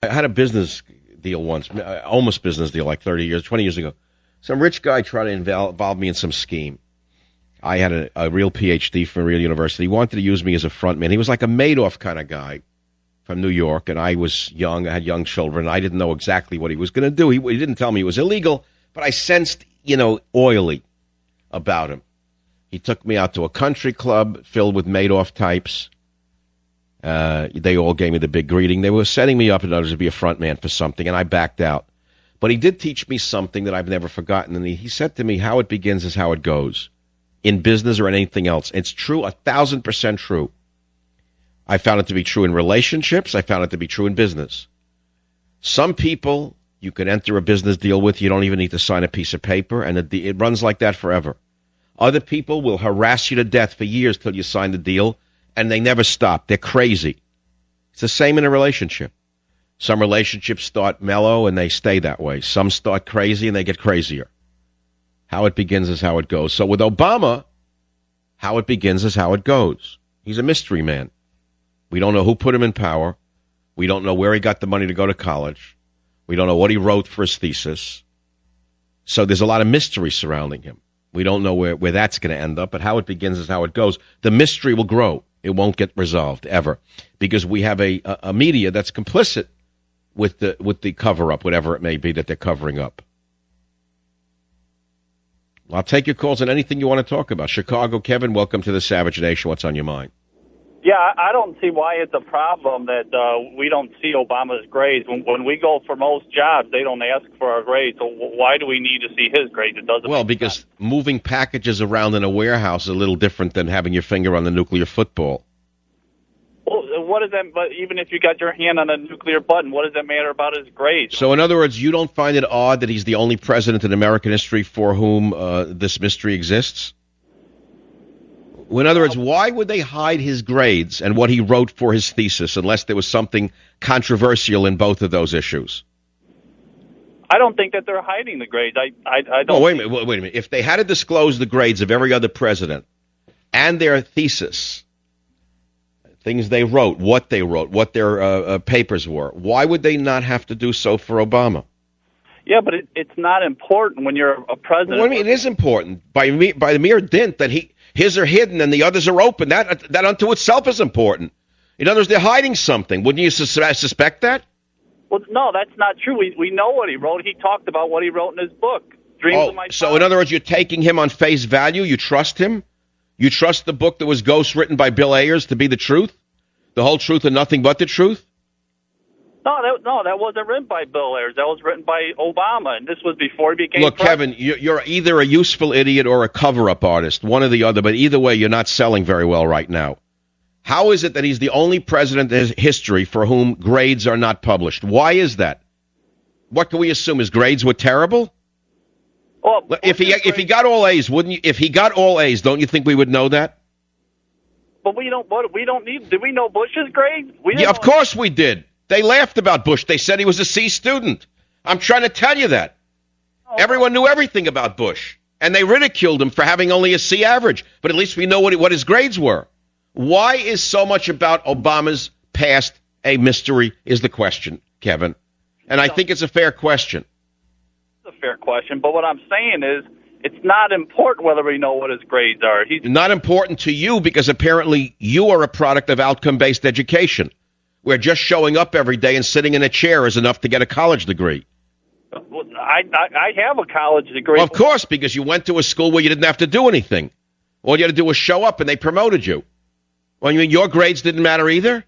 I had a business deal once, almost business deal, like 20 years ago. Some rich guy tried to involve me in some scheme. I had a real PhD from a real university. He wanted to use me as a front man. He was like a Madoff kind of guy from New York, and I was young. I had young children. I didn't know exactly what he was going to do. He didn't tell me it was illegal, but I sensed, oily about him. He took me out to a country club filled with Madoff types. They all gave me the big greeting. They were setting me up in order to be a front man for something, and I backed out. But he did teach me something that I've never forgotten, and he said to me, how it begins is how it goes, in business or in anything else. It's true, 1,000% true. I found it to be true in relationships. I found it to be true in business. Some people you can enter a business deal with, you don't even need to sign a piece of paper, and it runs like that forever. Other people will harass you to death for years till you sign the deal, and they never stop. They're crazy. It's the same in a relationship. Some relationships start mellow, and they stay that way. Some start crazy, and they get crazier. How it begins is how it goes. So with Obama, how it begins is how it goes. He's a mystery man. We don't know who put him in power. We don't know where he got the money to go to college. We don't know what he wrote for his thesis. So there's a lot of mystery surrounding him. We don't know where that's going to end up, but how it begins is how it goes. The mystery will grow. It won't get resolved, ever, because we have a media that's complicit with the cover-up, whatever it may be that they're covering up. Well, I'll take your calls on anything you want to talk about. Chicago, Kevin, welcome to the Savage Nation. What's on your mind? Yeah, I don't see why it's a problem that we don't see Obama's grades. When we go for most jobs, they don't ask for our grades. So why do we need to see his grades? It doesn't. Well, because sense. Moving packages around in a warehouse is a little different than having your finger on the nuclear football. Well, what is that? But even if you got your hand on a nuclear button, what does that matter about his grades? So, in other words, you don't find it odd that he's the only president in American history for whom this mystery exists? In other words, why would they hide his grades and what he wrote for his thesis unless there was something controversial in both of those issues? I don't think that they're hiding the grades. I don't. Oh, wait a minute. If they had to disclose the grades of every other president and their thesis, things they wrote, what their papers were, why would they not have to do so for Obama? Yeah, but it's not important when you're a president. Well, I mean, it is important by the mere dint that his are hidden and the others are open. That unto itself is important. In other words, they're hiding something. Wouldn't you suspect that? Well, no, that's not true. We know what he wrote. He talked about what he wrote in his book, Dreams of My Father. So in other words, you're taking him on face value? You trust him? You trust the book that was ghostwritten by Bill Ayers to be the truth? The whole truth and nothing but the truth? No, that wasn't written by Bill Ayers. That was written by Obama, and this was before he became Look, president. Kevin, you're either a useful idiot or a cover-up artist, one or the other, but either way, you're not selling very well right now. How is it that he's the only president in history for whom grades are not published? Why is that? What can we assume? His grades were terrible? Well, if he got all A's, wouldn't you? If he got all A's, don't you think we would know that? But we don't need. Did we know Bush's grades? Yeah, of course we did. They laughed about Bush. They said he was a C student. I'm trying to tell you that. Oh. Everyone knew everything about Bush, and they ridiculed him for having only a C average. But at least we know what his grades were. Why is so much about Obama's past a mystery is the question, Kevin. And I think it's a fair question. It's a fair question, but what I'm saying is it's not important whether we know what his grades are. He's not important to you because apparently you are a product of outcome-based education, where just showing up every day and sitting in a chair is enough to get a college degree. I have a college degree. Well, of course, because you went to a school where you didn't have to do anything. All you had to do was show up, and they promoted you. Well, you mean your grades didn't matter either?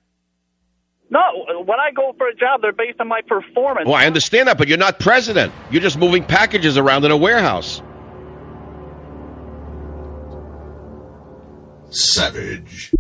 No, when I go for a job, they're based on my performance. Well, I understand that, but you're not president. You're just moving packages around in a warehouse. Savage.